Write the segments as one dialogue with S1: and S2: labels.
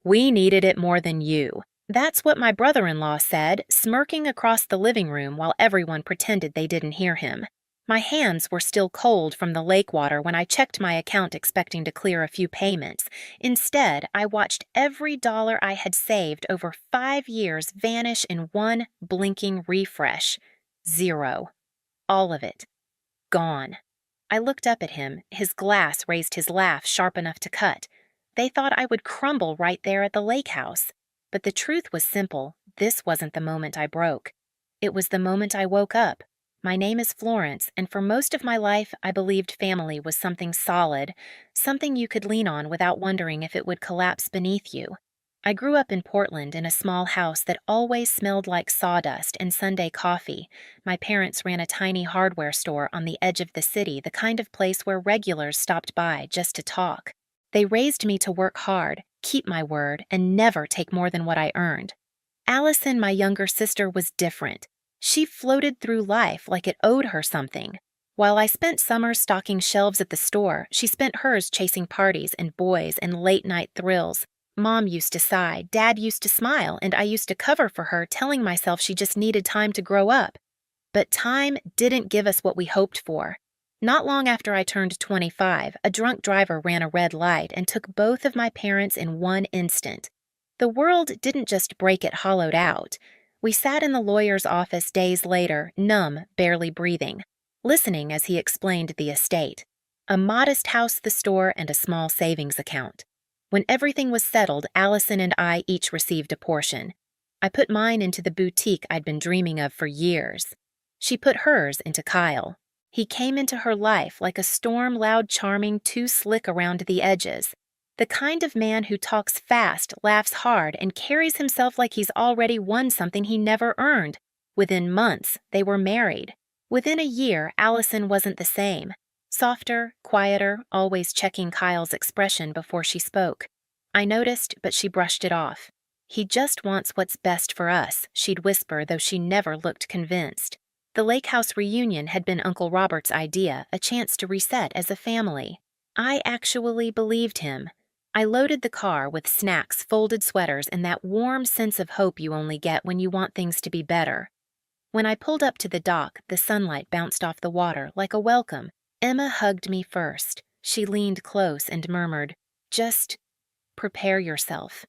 S1: We needed it more than you. That's what my brother-in-law said, smirking across the living room while everyone pretended they didn't hear him. My hands were still cold from the lake water when I checked my account expecting to clear a few payments. Instead, I watched every dollar I had saved over 5 years vanish in one blinking refresh. Zero. All of it. Gone. I looked up at him. His glass raised his laugh sharp enough to cut. They thought I would crumble right there at the lakehouse. But the truth was simple. This wasn't the moment I broke. It was the moment I woke up. My name is Florence, and for most of my life, I believed family was something solid, something you could lean on without wondering if it would collapse beneath you. I grew up in Portland in a small house that always smelled like sawdust and Sunday coffee. My parents ran a tiny hardware store on the edge of the city, the kind of place where regulars stopped by just to talk. They raised me to work hard, keep my word, and never take more than what I earned. Allison, my younger sister, was different. She floated through life like it owed her something. While I spent summers stocking shelves at the store, she spent hers chasing parties and boys and late-night thrills. Mom used to sigh, Dad used to smile, and I used to cover for her, telling myself she just needed time to grow up. But time didn't give us what we hoped for. Not long after I turned 25, a drunk driver ran a red light and took both of my parents in one instant. The world didn't just break, it hollowed out. We sat in the lawyer's office days later, numb, barely breathing, listening as he explained the estate. A modest house, the store, and a small savings account. When everything was settled, Allison and I each received a portion. I put mine into the boutique I'd been dreaming of for years. She put hers into Kyle. He came into her life like a storm, loud, charming, too slick around the edges. The kind of man who talks fast, laughs hard, and carries himself like he's already won something he never earned. Within months, they were married. Within a year, Allison wasn't the same. Softer, quieter, always checking Kyle's expression before she spoke. I noticed, but she brushed it off. He just wants what's best for us, she'd whisper, though she never looked convinced. The lakehouse reunion had been Uncle Robert's idea, a chance to reset as a family. I actually believed him. I loaded the car with snacks, folded sweaters, and that warm sense of hope you only get when you want things to be better. When I pulled up to the dock, the sunlight bounced off the water like a welcome. Emma hugged me first. She leaned close and murmured, "Just prepare yourself."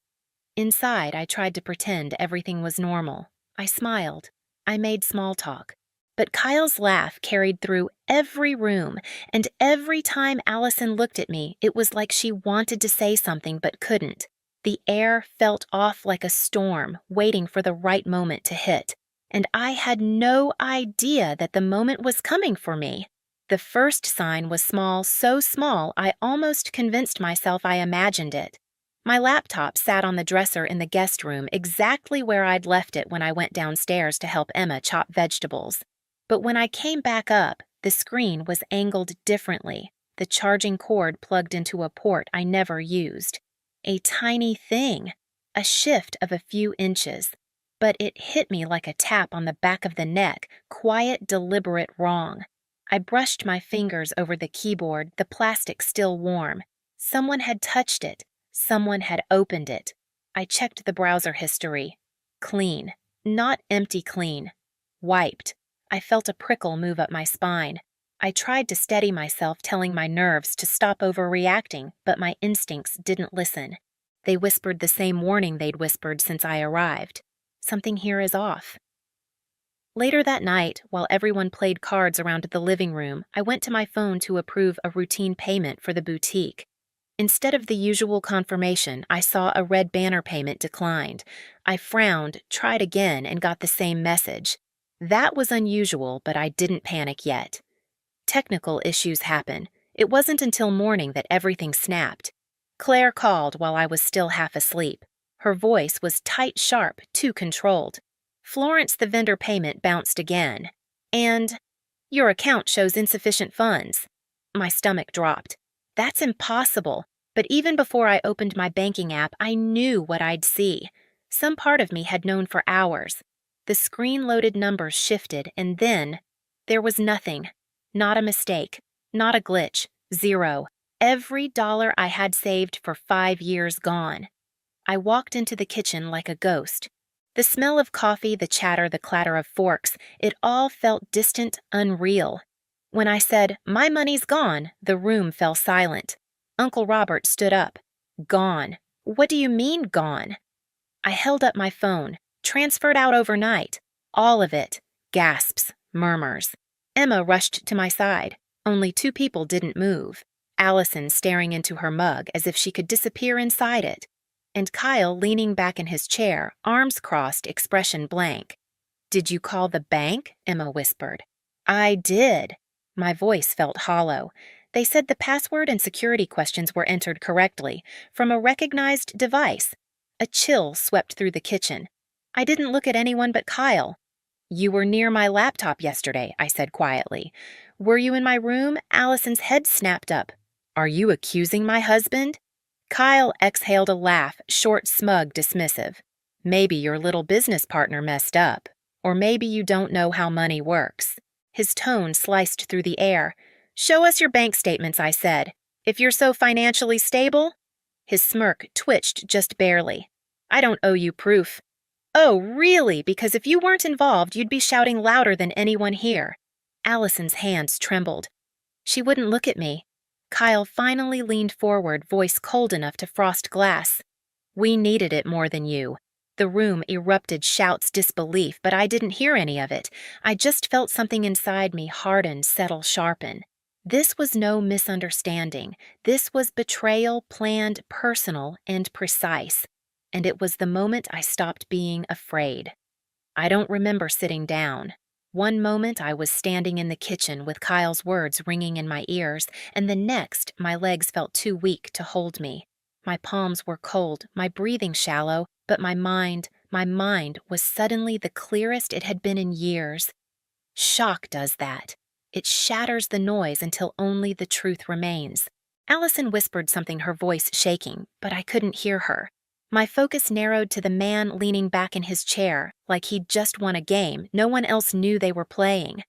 S1: Inside, I tried to pretend everything was normal. I smiled. I made small talk. But Kyle's laugh carried through every room, and every time Allison looked at me, it was like she wanted to say something but couldn't. The air felt off like a storm, waiting for the right moment to hit. And I had no idea that the moment was coming for me. The first sign was small, so small I almost convinced myself I imagined it. My laptop sat on the dresser in the guest room, exactly where I'd left it when I went downstairs to help Emma chop vegetables. But when I came back up, the screen was angled differently, the charging cord plugged into a port I never used. A tiny thing, a shift of a few inches. But it hit me like a tap on the back of the neck, quiet, deliberate wrong. I brushed my fingers over the keyboard, the plastic still warm. Someone had touched it. Someone had opened it. I checked the browser history. Clean. Not empty clean. Wiped. I felt a prickle move up my spine. I tried to steady myself, telling my nerves to stop overreacting, but my instincts didn't listen. They whispered the same warning they'd whispered since I arrived. Something here is off. Later that night, while everyone played cards around the living room, I went to my phone to approve a routine payment for the boutique. Instead of the usual confirmation, I saw a red banner payment declined. I frowned, tried again, and got the same message. That was unusual, but I didn't panic yet. Technical issues happen. It wasn't until morning that everything snapped. Claire called while I was still half asleep. Her voice was tight, sharp, too controlled. "Florence, the vendor payment bounced again. And your account shows insufficient funds." My stomach dropped. That's impossible. But even before I opened my banking app, I knew what I'd see. Some part of me had known for hours. The screen-loaded numbers shifted, and then there was nothing. Not a mistake. Not a glitch. Zero. Every dollar I had saved for 5 years gone. I walked into the kitchen like a ghost. The smell of coffee, the chatter, the clatter of forks, it all felt distant, unreal. When I said, "My money's gone," the room fell silent. Uncle Robert stood up. "Gone. What do you mean, gone?" I held up my phone. "Transferred out overnight. All of it." Gasps, murmurs. Emma rushed to my side. Only 2 people didn't move. Allison staring into her mug as if she could disappear inside it, and Kyle leaning back in his chair, arms crossed, expression blank. "Did you call the bank?" Emma whispered. "I did." My voice felt hollow. "They said the password and security questions were entered correctly, from a recognized device." A chill swept through the kitchen. I didn't look at anyone but Kyle. "You were near my laptop yesterday," I said quietly. "Were you in my room?" Allison's head snapped up. "Are you accusing my husband?" Kyle exhaled a laugh, short, smug, dismissive. "Maybe your little business partner messed up. Or maybe you don't know how money works." His tone sliced through the air. "Show us your bank statements," I said. "If you're so financially stable." His smirk twitched just barely. "I don't owe you proof." "Oh, really? Because if you weren't involved, you'd be shouting louder than anyone here." Allison's hands trembled. She wouldn't look at me. Kyle finally leaned forward, voice cold enough to frost glass. "We needed it more than you." The room erupted shouts, disbelief, but I didn't hear any of it. I just felt something inside me harden, settle, sharpen. This was no misunderstanding. This was betrayal, planned, personal, and precise. And it was the moment I stopped being afraid. I don't remember sitting down. One moment I was standing in the kitchen with Kyle's words ringing in my ears, and the next my legs felt too weak to hold me. My palms were cold, my breathing shallow, but my mind was suddenly the clearest it had been in years. Shock does that. It shatters the noise until only the truth remains. Allison whispered something, her voice shaking, but I couldn't hear her. My focus narrowed to the man leaning back in his chair, like he'd just won a game no one else knew they were playing.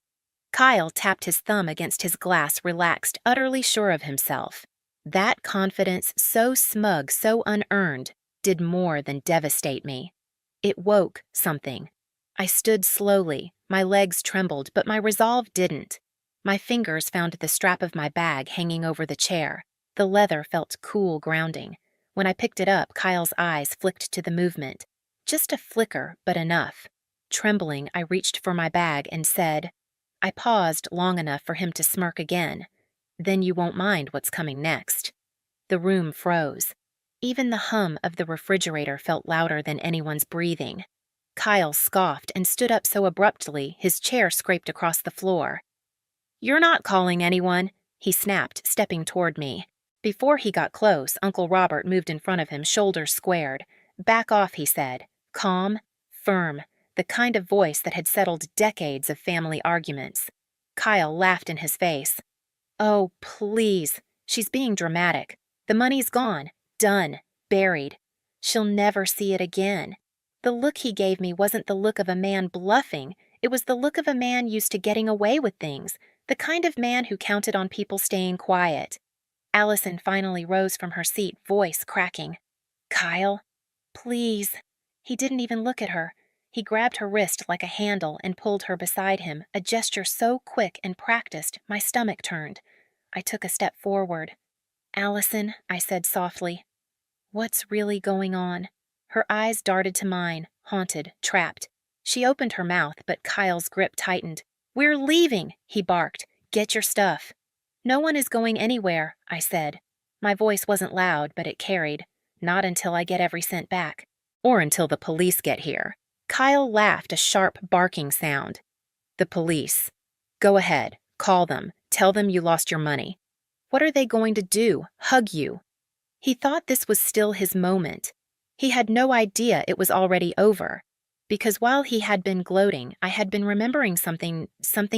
S1: Kyle tapped his thumb against his glass, relaxed, utterly sure of himself. That confidence, so smug, so unearned, did more than devastate me. It woke something. I stood slowly, my legs trembled, but my resolve didn't. My fingers found the strap of my bag hanging over the chair. The leather felt cool, grounding. When I picked it up, Kyle's eyes flicked to the movement. Just a flicker, but enough. Trembling, I reached for my bag and said, I paused long enough for him to smirk again. "Then you won't mind what's coming next." The room froze. Even the hum of the refrigerator felt louder than anyone's breathing. Kyle scoffed and stood up so abruptly his chair scraped across the floor. "You're not calling anyone," he snapped, stepping toward me. Before he got close, Uncle Robert moved in front of him, shoulders squared. "Back off," he said. Calm, firm, the kind of voice that had settled decades of family arguments. Kyle laughed in his face. "Oh, please. She's being dramatic. The money's gone. Done. Buried. She'll never see it again." The look he gave me wasn't the look of a man bluffing. It was the look of a man used to getting away with things, the kind of man who counted on people staying quiet. Allison finally rose from her seat, voice cracking. "Kyle, please." He didn't even look at her. He grabbed her wrist like a handle and pulled her beside him, a gesture so quick and practiced, my stomach turned. I took a step forward. "Allison," I said softly, "what's really going on?" Her eyes darted to mine, haunted, trapped. She opened her mouth, but Kyle's grip tightened. "We're leaving," he barked. "Get your stuff." "No one is going anywhere," I said. My voice wasn't loud, but it carried. "Not until I get every cent back. Or until the police get here." Kyle laughed, a sharp barking sound. "The police. Go ahead. Call them. Tell them you lost your money." "What are they going to do? Hug you?" He thought this was still his moment. He had no idea it was already over. Because while he had been gloating, I had been remembering something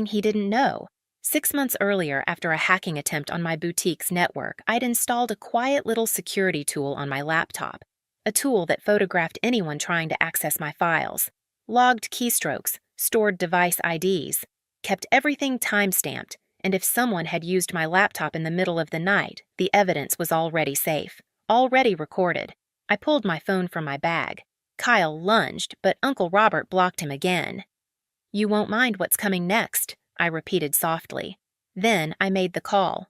S1: he didn't know. 6 months earlier, after a hacking attempt on my boutique's network, I'd installed a quiet little security tool on my laptop. A tool that photographed anyone trying to access my files, logged keystrokes, stored device IDs, kept everything time-stamped, and if someone had used my laptop in the middle of the night, the evidence was already safe, already recorded. I pulled my phone from my bag. Kyle lunged, but Uncle Robert blocked him again. "You won't mind what's coming next," I repeated softly. Then I made the call.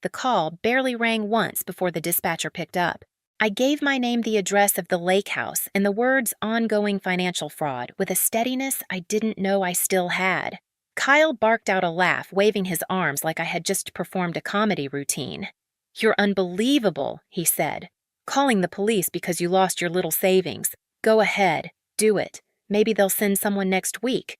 S1: The call barely rang once before the dispatcher picked up. I gave my name the address of the lakehouse and the words "ongoing financial fraud" with a steadiness I didn't know I still had. Kyle barked out a laugh, waving his arms like I had just performed a comedy routine. "You're unbelievable," he said. "Calling the police because you lost your little savings. Go ahead, do it. Maybe they'll send someone next week."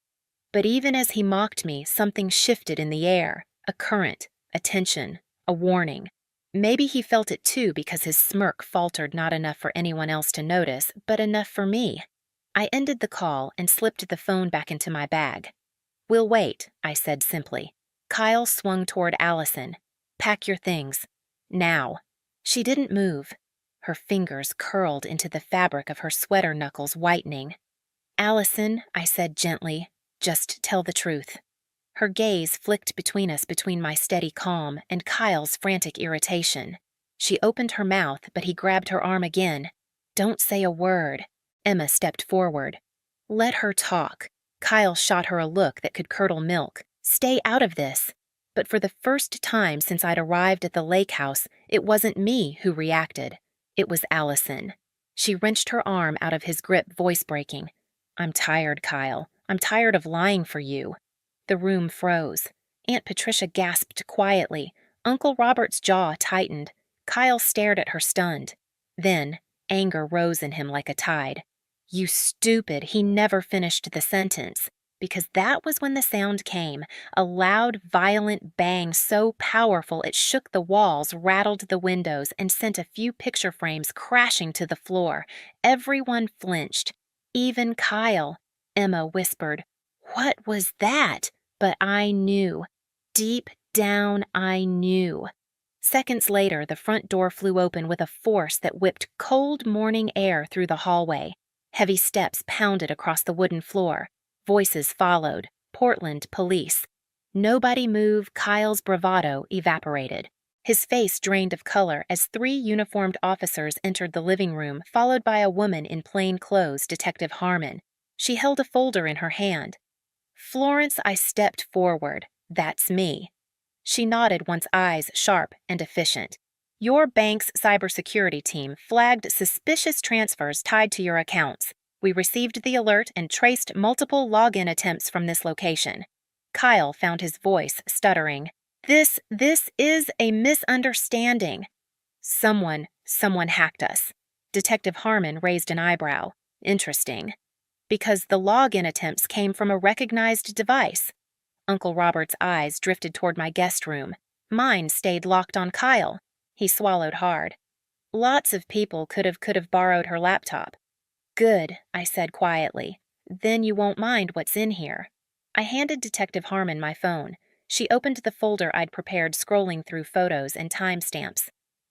S1: But even as he mocked me, something shifted in the air. A current, a tension, a warning. Maybe he felt it too because his smirk faltered not enough for anyone else to notice, but enough for me. I ended the call and slipped the phone back into my bag. "We'll wait," I said simply. Kyle swung toward Allison. "Pack your things. Now." She didn't move. Her fingers curled into the fabric of her sweater knuckles, whitening. "Allison," I said gently, "just tell the truth." Her gaze flicked between us between my steady calm and Kyle's frantic irritation. She opened her mouth, but he grabbed her arm again. "Don't say a word." Emma stepped forward. "Let her talk." Kyle shot her a look that could curdle milk. "Stay out of this." But for the first time since I'd arrived at the lake house, it wasn't me who reacted. It was Allison. She wrenched her arm out of his grip, voice breaking. "I'm tired, Kyle. I'm tired of lying for you." The room froze. Aunt Patricia gasped quietly. Uncle Robert's jaw tightened. Kyle stared at her stunned. Then, anger rose in him like a tide. "You stupid," he never finished the sentence, because that was when the sound came, a loud, violent bang so powerful it shook the walls, rattled the windows, and sent a few picture frames crashing to the floor. Everyone flinched. Even Kyle. Emma whispered, "What was that?" But I knew. Deep down, I knew. Seconds later, the front door flew open with a force that whipped cold morning air through the hallway. Heavy steps pounded across the wooden floor. Voices followed. Portland police. Nobody moved. Kyle's bravado evaporated. His face drained of color as 3 uniformed officers entered the living room, followed by a woman in plain clothes, Detective Harmon. She held a folder in her hand. "Florence," I stepped forward. "That's me." She nodded, once eyes sharp and efficient. "Your bank's cybersecurity team flagged suspicious transfers tied to your accounts. We received the alert and traced multiple login attempts from this location." Kyle found his voice stuttering. This is a misunderstanding." Someone hacked us." Detective Harmon raised an eyebrow. "Interesting. Because the login attempts came from a recognized device." Uncle Robert's eyes drifted toward my guest room. Mine stayed locked on Kyle. He swallowed hard. "Lots of people could have borrowed her laptop." "Good," I said quietly. "Then you won't mind what's in here." I handed Detective Harmon my phone. She opened the folder I'd prepared, scrolling through photos and timestamps.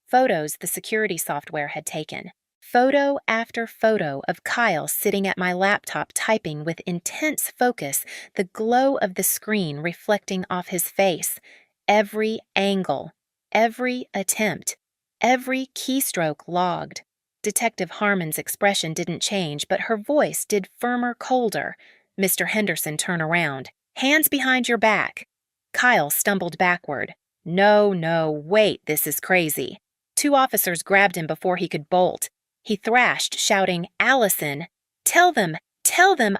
S1: Photos the security software had taken. Photo after photo of Kyle sitting at my laptop typing with intense focus, the glow of the screen reflecting off his face. Every angle, every attempt, every keystroke logged. Detective Harmon's expression didn't change, but her voice did firmer, colder. "Mr. Henderson, turn around. Hands behind your back." Kyle stumbled backward. No, wait, this is crazy." 2 officers grabbed him before he could bolt. He thrashed, shouting, "Allison! Tell them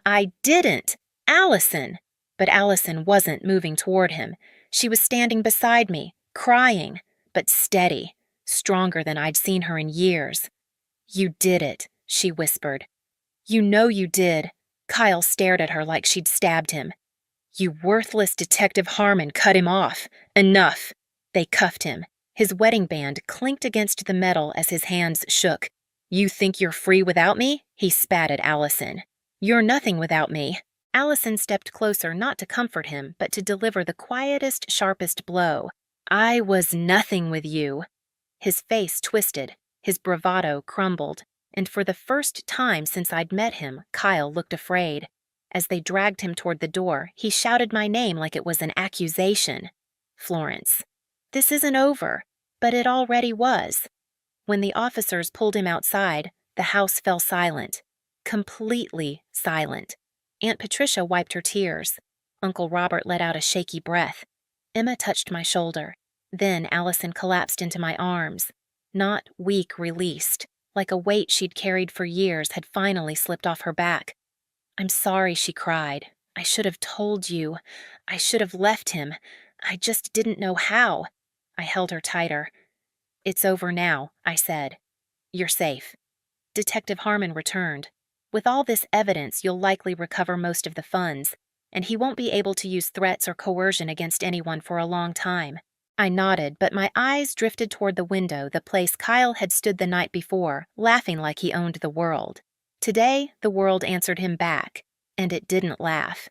S1: I didn't! Allison!" But Allison wasn't moving toward him. She was standing beside me, crying, but steady, stronger than I'd seen her in years. "You did it," she whispered. "You know you did." Kyle stared at her like she'd stabbed him. "You worthless Detective Harmon cut him off. Enough." They cuffed him. His wedding band clinked against the metal as his hands shook. "You think you're free without me?" he spat at Allison. "You're nothing without me." Allison stepped closer, not to comfort him, but to deliver the quietest, sharpest blow. "I was nothing with you." His face twisted. His bravado crumbled. And for the first time since I'd met him, Kyle looked afraid. As they dragged him toward the door, he shouted my name like it was an accusation. "Florence. This isn't over." But it already was. When the officers pulled him outside, The house fell silent. Completely silent. Aunt Patricia wiped her tears. Uncle Robert let out a shaky breath. Emma touched my shoulder. Then Allison collapsed into my arms. Not weak released, like a weight she'd carried for years had finally slipped off her back. "I'm sorry," she cried. "I should have told you. I should have left him. I just didn't know how." I held her tighter. "It's over now," I said. "You're safe." Detective Harmon returned. "With all this evidence, you'll likely recover most of the funds, and he won't be able to use threats or coercion against anyone for a long time." I nodded, but my eyes drifted toward the window, the place Kyle had stood the night before, laughing like he owned the world. Today, the world answered him back, and it didn't laugh.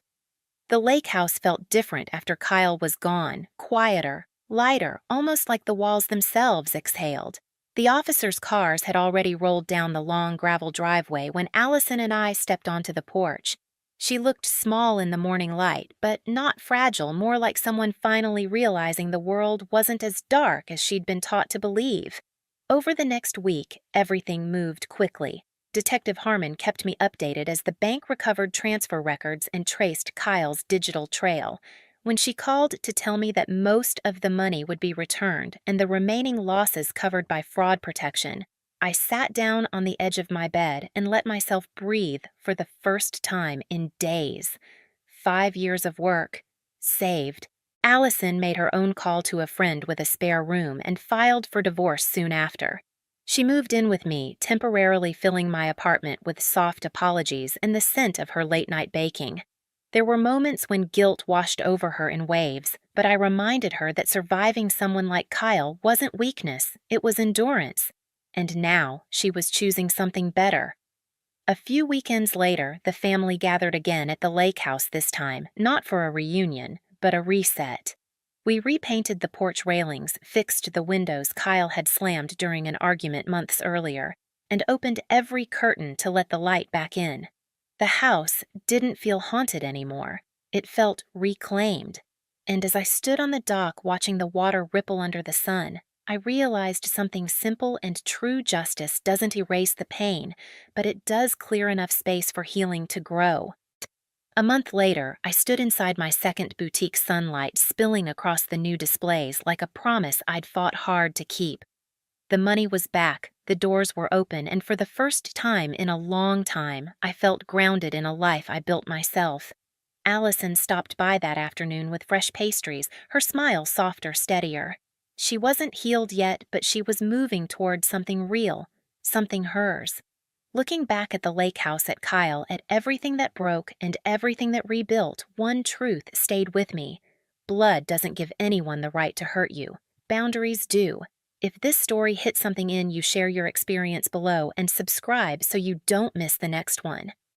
S1: The lake house felt different after Kyle was gone, quieter, lighter, almost like the walls themselves exhaled. The officers' cars had already rolled down the long gravel driveway when Allison and I stepped onto the porch. She looked small in the morning light, but not fragile, more like someone finally realizing the world wasn't as dark as she'd been taught to believe. Over the next week, everything moved quickly. Detective Harmon kept me updated as the bank recovered transfer records and traced Kyle's digital trail. When she called to tell me that most of the money would be returned and the remaining losses covered by fraud protection, I sat down on the edge of my bed and let myself breathe for the first time in days. 5 years of work. Saved. Allison made her own call to a friend with a spare room and filed for divorce soon after. She moved in with me, temporarily filling my apartment with soft apologies and the scent of her late-night baking. There were moments when guilt washed over her in waves, but I reminded her that surviving someone like Kyle wasn't weakness, it was endurance. And now she was choosing something better. A few weekends later, the family gathered again at the lake house this time, not for a reunion, but a reset. We repainted the porch railings, fixed the windows Kyle had slammed during an argument months earlier, and opened every curtain to let the light back in. The house didn't feel haunted anymore. It felt reclaimed. And as I stood on the dock watching the water ripple under the sun, I realized something simple and true: justice doesn't erase the pain, but it does clear enough space for healing to grow. A month later, I stood inside my second boutique sunlight spilling across the new displays like a promise I'd fought hard to keep. The money was back, the doors were open, and for the first time in a long time, I felt grounded in a life I built myself. Allison stopped by that afternoon with fresh pastries, her smile softer, steadier. She wasn't healed yet, but she was moving toward something real, something hers. Looking back at the lake house at Kyle, at everything that broke and everything that rebuilt, one truth stayed with me. Blood doesn't give anyone the right to hurt you. Boundaries do. If this story hit something in you, share your experience below and subscribe so you don't miss the next one.